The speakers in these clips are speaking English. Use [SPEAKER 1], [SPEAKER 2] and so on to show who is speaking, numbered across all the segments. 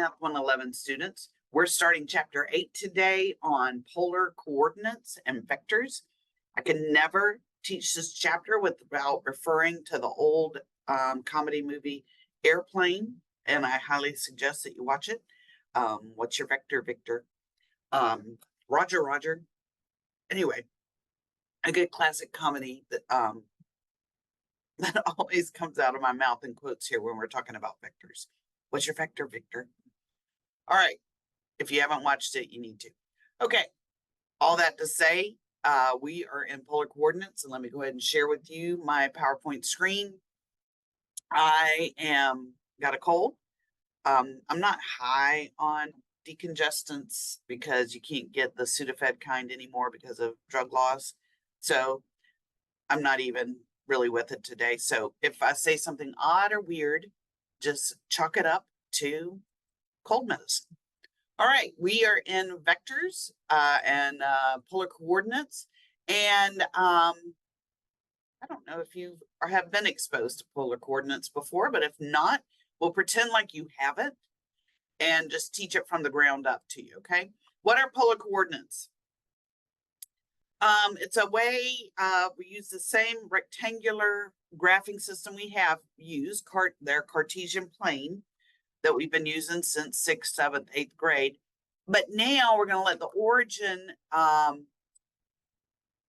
[SPEAKER 1] Math 111 students. We're starting chapter 8 today on polar coordinates and vectors. I can never teach this chapter without referring to the old comedy movie Airplane, and I highly suggest that you watch it. What's your vector, Victor? Roger, Roger. Anyway, a good classic comedy that that always comes out of my mouth in quotes here when we're talking about vectors. What's your vector, Victor? All right. If you haven't watched it, you need to. Okay. All that to say, we are in polar coordinates, and let me go ahead and share with you my PowerPoint screen. I got a cold. I'm not high on decongestants because you can't get the Sudafed kind anymore because of drug laws. So I'm not even really with it today. So if I say something odd or weird, just chalk it up to cold medicine. All right, we are in vectors and polar coordinates. And I don't know if you have been exposed to polar coordinates before, but if not, we'll pretend like you haven't and just teach it from the ground up to you, okay? What are polar coordinates? It's a way we use the same rectangular graphing system we have used, their Cartesian plane that we've been using since 6th, 7th, 8th grade. But now we're going to let the origin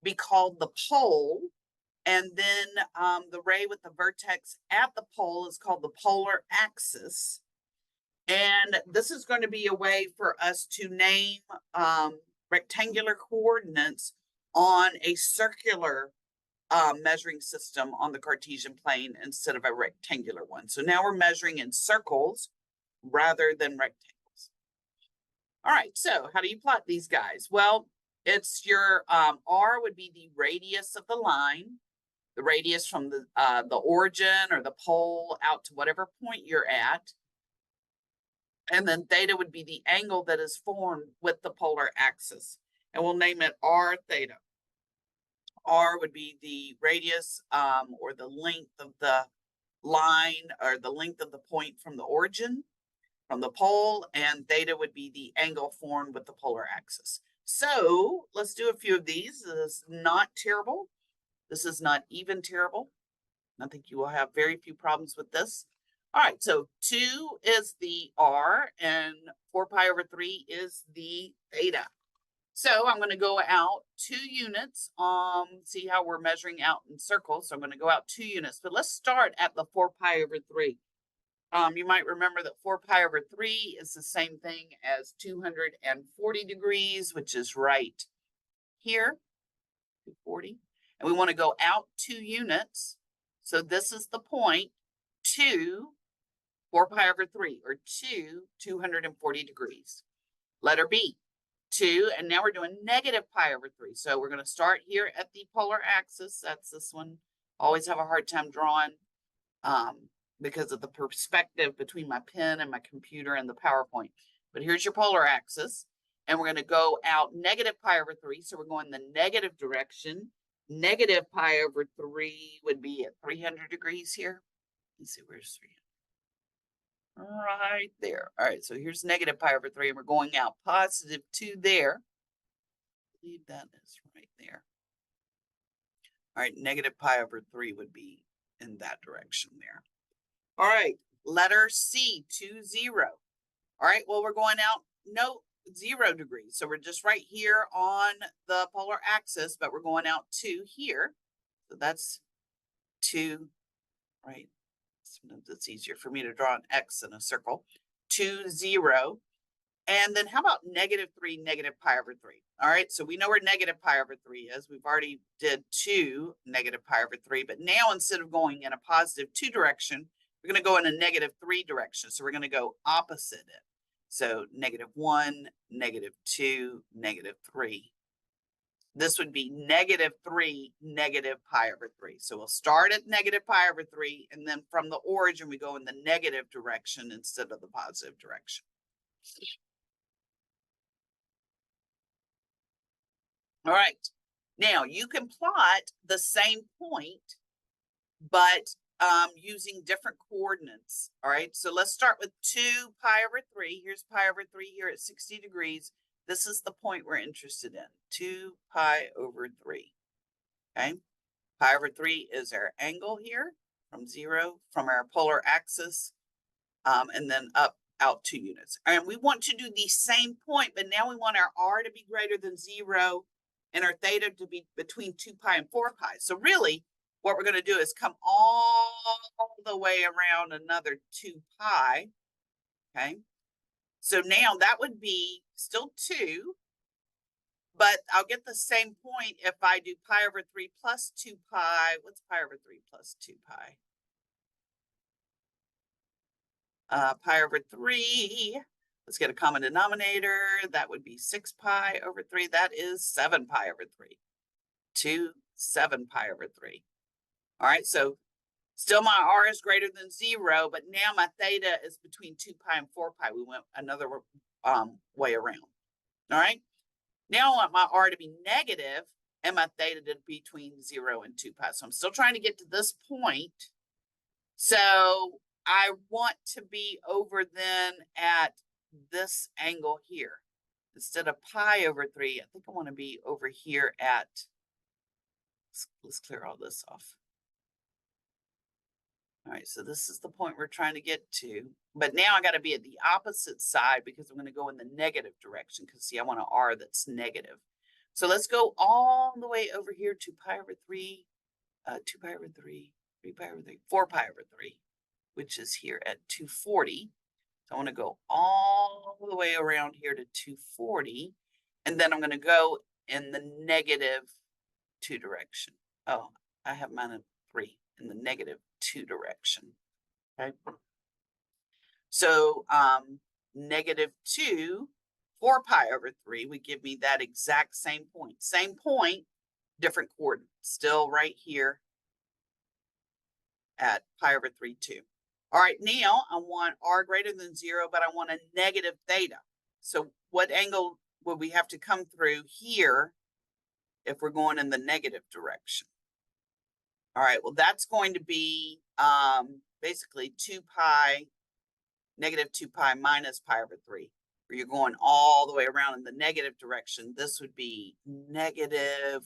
[SPEAKER 1] be called the pole. And then the ray with the vertex at the pole is called the polar axis. And this is going to be a way for us to name rectangular coordinates on a circular measuring system on the Cartesian plane instead of a rectangular one. So now we're measuring in circles rather than rectangles. All right, so how do you plot these guys? Well, it's your R would be the radius of the line, the radius from the origin or the pole out to whatever point you're at. And then theta would be the angle that is formed with the polar axis. And we'll name it R theta. R would be the radius or the length of the line or the length of the point from the origin, from the pole, and theta would be the angle formed with the polar axis. So let's do a few of these. This is not terrible. This is not even terrible. I think you will have very few problems with this. All right, so 2 is the R and 4 pi over 3 is the theta. So I'm going to go out 2 units. See how we're measuring out in circles. So I'm going to go out 2 units, but let's start at the 4 pi over 3. You might remember that 4 pi over 3 is the same thing as 240 degrees, which is right here, 240. And we want to go out 2 units. So this is the point, 2, 4 pi over 3, or 240 degrees. Letter B. 2, and now we're doing negative pi over 3. So we're going to start here at the polar axis. That's this one. Always have a hard time drawing because of the perspective between my pen and my computer and the PowerPoint. But here's your polar axis, and we're going to go out negative pi over 3. So we're going the negative direction. Negative pi over 3 would be at 300 degrees here. Let's see, where's 300? Right there. All right, so here's negative pi over 3, and we're going out positive 2 there. I believe that is right there. All right, negative pi over 3 would be in that direction there. All right, letter C, 2, 0. All right, well, we're going out 0 degrees. So we're just right here on the polar axis, but we're going out 2 here. So that's 2, right? Sometimes it's easier for me to draw an X in a circle. 2, 0. And then how about negative 3, negative pi over 3? All right, so we know where negative pi over 3 is. We've already did 2, negative pi over 3. But now instead of going in a positive 2 direction, we're going to go in a negative 3 direction. So we're going to go opposite it. So negative 1, negative 2, negative 3. This would be negative 3, negative pi over 3. So we'll start at negative pi over 3, and then from the origin, we go in the negative direction instead of the positive direction. All right. Now, you can plot the same point, but using different coordinates. All right, so let's start with 2 pi over 3. Here's pi over 3 here at 60 degrees. This is the point we're interested in, 2 pi over 3. Okay, pi over 3 is our angle here from 0, from our polar axis, and then up out 2 units. And we want to do the same point, but now we want our r to be greater than 0 and our theta to be between 2 pi and 4 pi. So really, what we're going to do is come all the way around another 2 pi. Okay, so now that would be still 2, but I'll get the same point if I do pi over 3 plus 2 pi. What's pi over 3 plus 2 pi? Pi over 3, let's get a common denominator. That would be 6 pi over 3. That is 7 pi over 3. 7 pi over 3. All right, so still my r is greater than 0, but now my theta is between 2 pi and 4 pi. We went another way around. All right, now I want my r to be negative and my theta to be between 0 and 2 pi. So I'm still trying to get to this point. So I want to be over then at this angle here. Instead of pi over 3, I think I want to be over here at, let's clear all this off. All right, so this is the point we're trying to get to. But now I got to be at the opposite side because I'm going to go in the negative direction because, see, I want an r that's negative. So let's go all the way over here to pi over 3, 2 pi over 3, 3 pi over 3, 4 pi over 3, which is here at 240. So I want to go all the way around here to 240. And then I'm going to go in the negative 2 direction. Oh, I have mine at 3 in the negative 2 direction. Okay. So negative 2, 4 pi over 3 would give me that exact same point. Same point, different coordinates. Still right here at pi over 3, 2. All right, now I want r greater than 0, but I want a negative theta. So what angle would we have to come through here if we're going in the negative direction? All right, well, that's going to be basically 2 pi, negative 2 pi minus pi over 3, where you're going all the way around in the negative direction. This would be negative,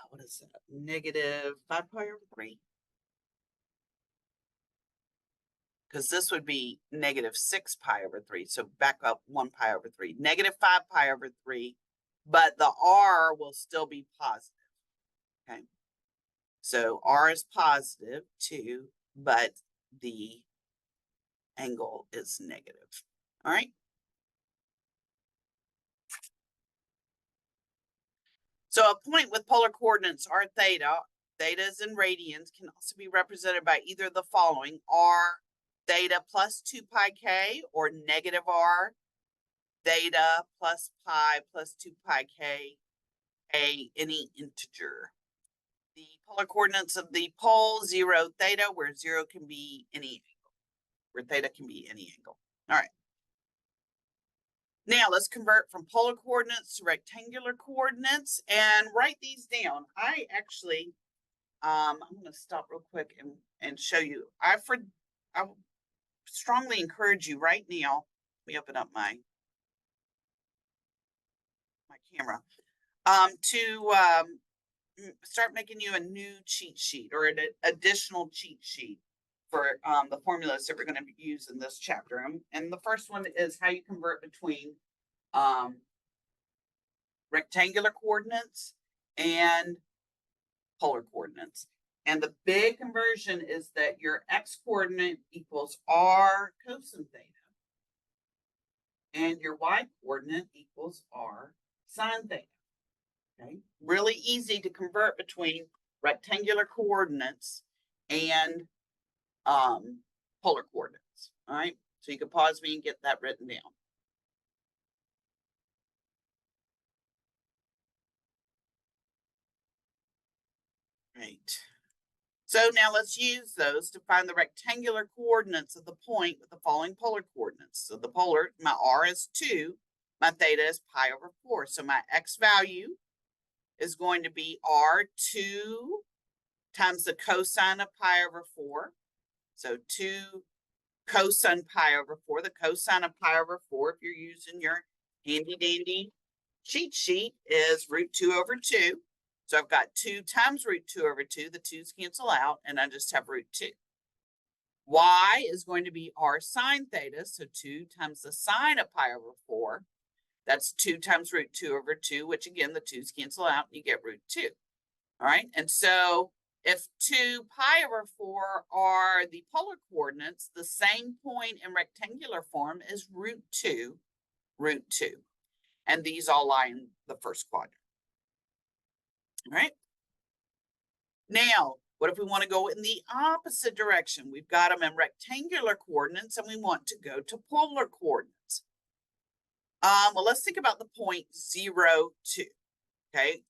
[SPEAKER 1] what is that? Negative 5 pi over 3. Because this would be negative 6 pi over 3. So back up 1 pi over 3. Negative 5 pi over 3, but the r will still be positive. Okay. So r is positive 2, but the angle is negative. All right. So a point with polar coordinates r theta, theta is in radians, can also be represented by either the following: r theta plus 2 pi k, or negative r theta plus pi plus 2 pi k, any integer. The polar coordinates of the pole, 0 theta, where 0 can be any angle, where theta can be any angle. All right. Now let's convert from polar coordinates to rectangular coordinates and write these down. I actually, I'm going to stop real quick and show you. I strongly encourage you right now. Let me open up my camera. To start making you a new cheat sheet or an additional cheat sheet for the formulas that we're going to use in this chapter. And the first one is how you convert between rectangular coordinates and polar coordinates. And the big conversion is that your x coordinate equals r cosine theta, and your y coordinate equals r sine theta. Okay, really easy to convert between rectangular coordinates and polar coordinates. All right, so you can pause me and get that written down. Right. So now let's use those to find the rectangular coordinates of the point with the following polar coordinates. So the polar, my r is 2, my theta is pi over 4. So my x value is going to be r2 times the cosine of pi over 4. So 2 cosine pi over 4. The cosine of pi over 4, if you're using your handy dandy cheat sheet, is root 2 over 2. So I've got 2 times root 2 over 2. The 2's cancel out, and I just have root 2. Y is going to be r sine theta. So 2 times the sine of pi over 4. That's 2 times root 2 over 2, which again, the 2's cancel out, and you get root 2. All right. And so if 2 pi over 4 are the polar coordinates, the same point in rectangular form is root 2, root 2. And these all lie in the first quadrant. All right. Now, what if we want to go in the opposite direction? We've got them in rectangular coordinates and we want to go to polar coordinates. Well, let's think about the point 0, 2. Okay.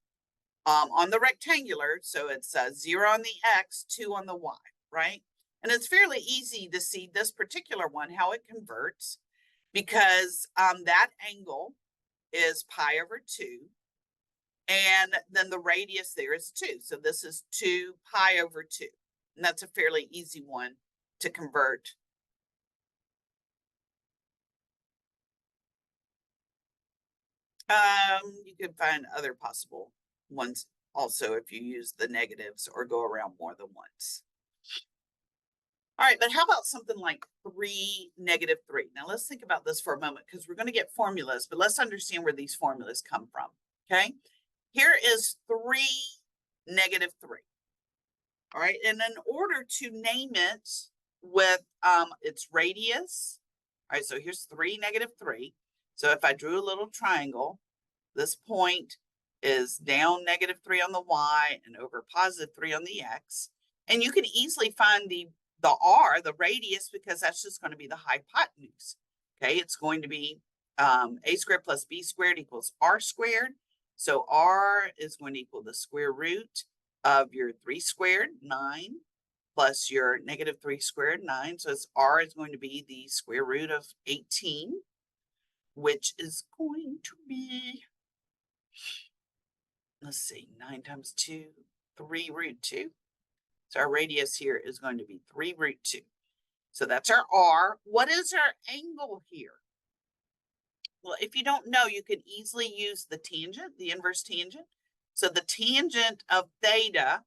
[SPEAKER 1] On the rectangular, so it's 0 on the x, 2 on the y, right? And it's fairly easy to see this particular one, how it converts, because that angle is pi over 2. And then the radius there is 2. So this is 2 pi over 2. And that's a fairly easy one to convert. You can find other possible ones also if you use the negatives or go around more than once. All right, but how about something like 3, negative 3? Now let's think about this for a moment because we're going to get formulas, but let's understand where these formulas come from, okay? Here is 3, negative 3. All right, and in order to name it with its radius, all right, so here's 3, negative 3. So if I drew a little triangle, this point is down negative 3 on the y and over positive 3 on the x. And you can easily find the r, the radius, because that's just going to be the hypotenuse. Okay, it's going to be a squared plus b squared equals r squared. So r is going to equal the square root of your 3 squared, 9, plus your negative 3 squared, 9. So it's r is going to be the square root of 18, which is going to be, let's see, 9 times 2, 3 root 2. So our radius here is going to be 3 root 2. So that's our r. What is our angle here? Well, if you don't know, you can easily use the tangent, the inverse tangent. So the tangent of theta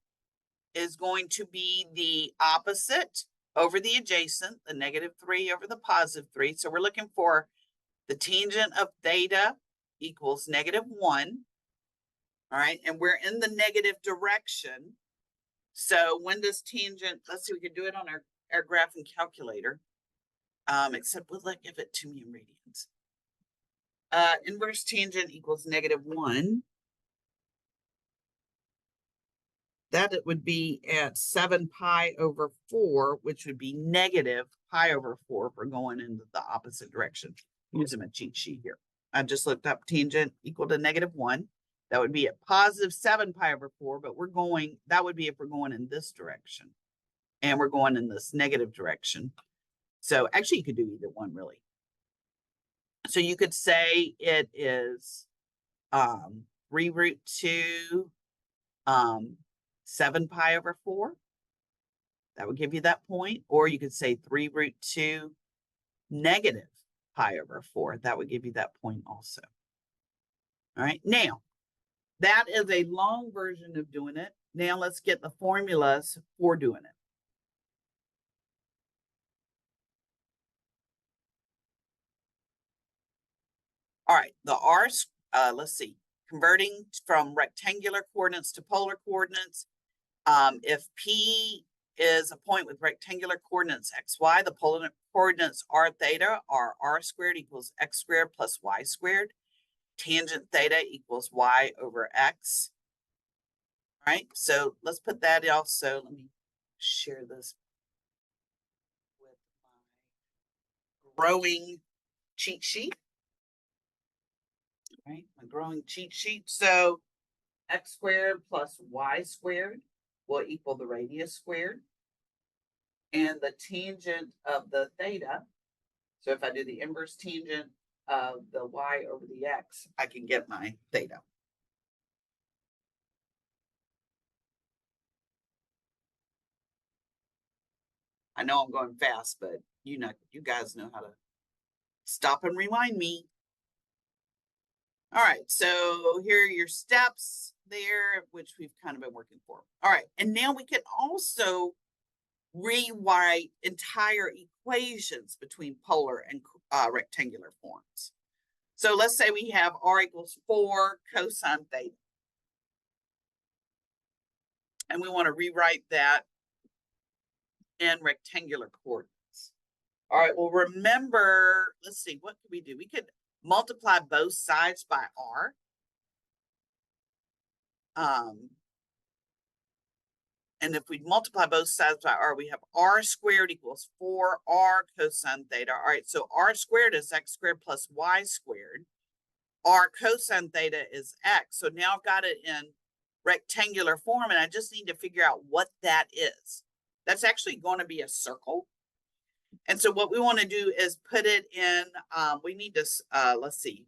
[SPEAKER 1] is going to be the opposite over the adjacent, the negative 3 over the positive 3. So we're looking for the tangent of theta equals negative 1. All right, and we're in the negative direction. So when does tangent, let's see, we can do it on our graphing calculator, except we'll give it to me in radians. Inverse tangent equals negative 1. That it would be at 7 pi over 4, which would be negative pi over 4 if we're going into the opposite direction. Using my cheat sheet here. I just looked up tangent equal to negative 1. That would be at positive 7 pi over 4, but that would be if we're going in this direction. And we're going in this negative direction. So actually you could do either one really. So you could say it is 3 root 2, 7 pi over 4. That would give you that point. Or you could say 3 root 2, negative pi over 4. That would give you that point also. All right. Now, that is a long version of doing it. Now let's get the formulas for doing it. All right, the r, let's see, converting from rectangular coordinates to polar coordinates. If P is a point with rectangular coordinates xy, the polar coordinates r theta are r squared equals x squared plus y squared. Tangent theta equals y over x. All right, so let's put that also. Let me share this with my growing cheat sheet. All right, my growing cheat sheet. So x squared plus y squared will equal the radius squared. And the tangent of the theta, so if I do the inverse tangent of the y over the x, I can get my theta. I know I'm going fast, but you guys know how to stop and rewind me. All right, so here are your steps there, which we've kind of been working for. All right, and now we can also rewrite entire equations between polar and rectangular forms. So let's say we have r equals 4 cosine theta. And we want to rewrite that in rectangular coordinates. All right, well, remember, let's see, what could we do? We could multiply both sides by r. And if we multiply both sides by r, we have r squared equals 4r cosine theta. All right, so r squared is x squared plus y squared. R cosine theta is x. So now I've got it in rectangular form, and I just need to figure out what that is. That's actually going to be a circle. And so what we want to do is put it in, we need to, let's see,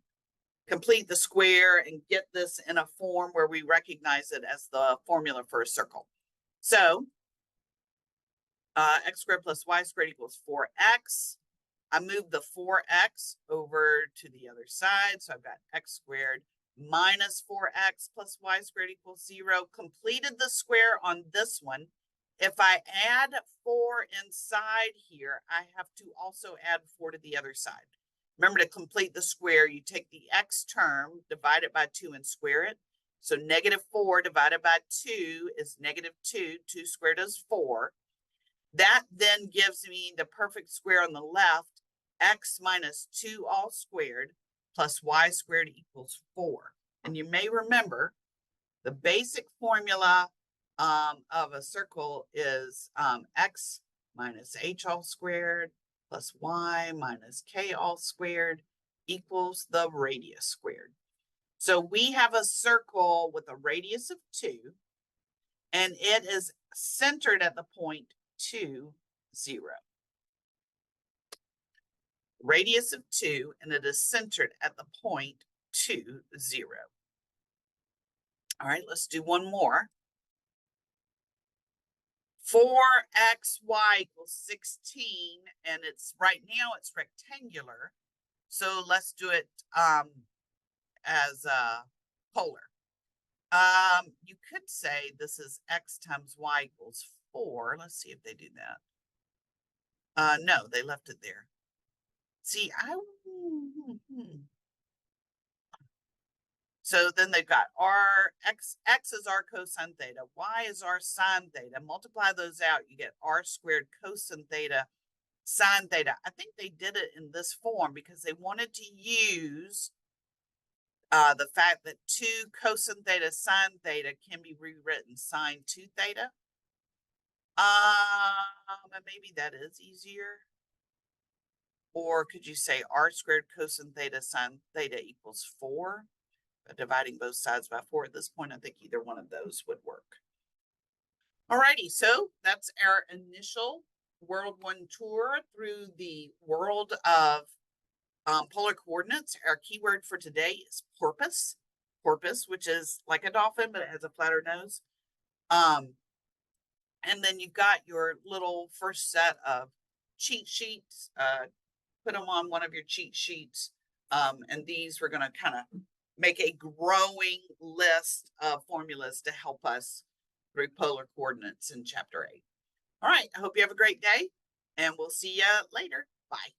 [SPEAKER 1] complete the square and get this in a form where we recognize it as the formula for a circle. So x squared plus y squared equals 4x. I moved the 4x over to the other side. So I've got x squared minus 4x plus y squared equals 0. Completed the square on this one. If I add 4 inside here, I have to also add 4 to the other side. Remember, to complete the square, you take the x term, divide it by 2, and square it. So negative 4 divided by 2 is negative 2. 2 squared is 4. That then gives me the perfect square on the left, x minus 2 all squared plus y squared equals 4. And you may remember the basic formula of a circle is x minus h all squared plus y minus k all squared equals the radius squared. So we have a circle with a radius of 2, and it is centered at the point 2, 0. Radius of 2, and it is centered at the point 2, 0. All right, let's do one more. 4xy equals 16, and it's right now it's rectangular. So let's do it as polar. You could say this is x times y equals 4. Let's see if they do that. No, they left it there. See, so then they've got x is r cosine theta, y is r sine theta. Multiply those out, you get r squared cosine theta sine theta. I think they did it in this form because they wanted to use the fact that 2 cosine theta sine theta can be rewritten sine 2 theta. Maybe that is easier. Or could you say r squared cosine theta sine theta equals 4? Dividing both sides by 4 at this point, I think either one of those would work. Alrighty, so that's our initial World 1 tour through the world of polar coordinates. Our keyword for today is porpoise. Porpoise, which is like a dolphin, but it has a flatter nose. And then you've got your little first set of cheat sheets. Put them on one of your cheat sheets. And these we're going to kind of make a growing list of formulas to help us through polar coordinates in Chapter 8. All right, I hope you have a great day, and we'll see you later. Bye.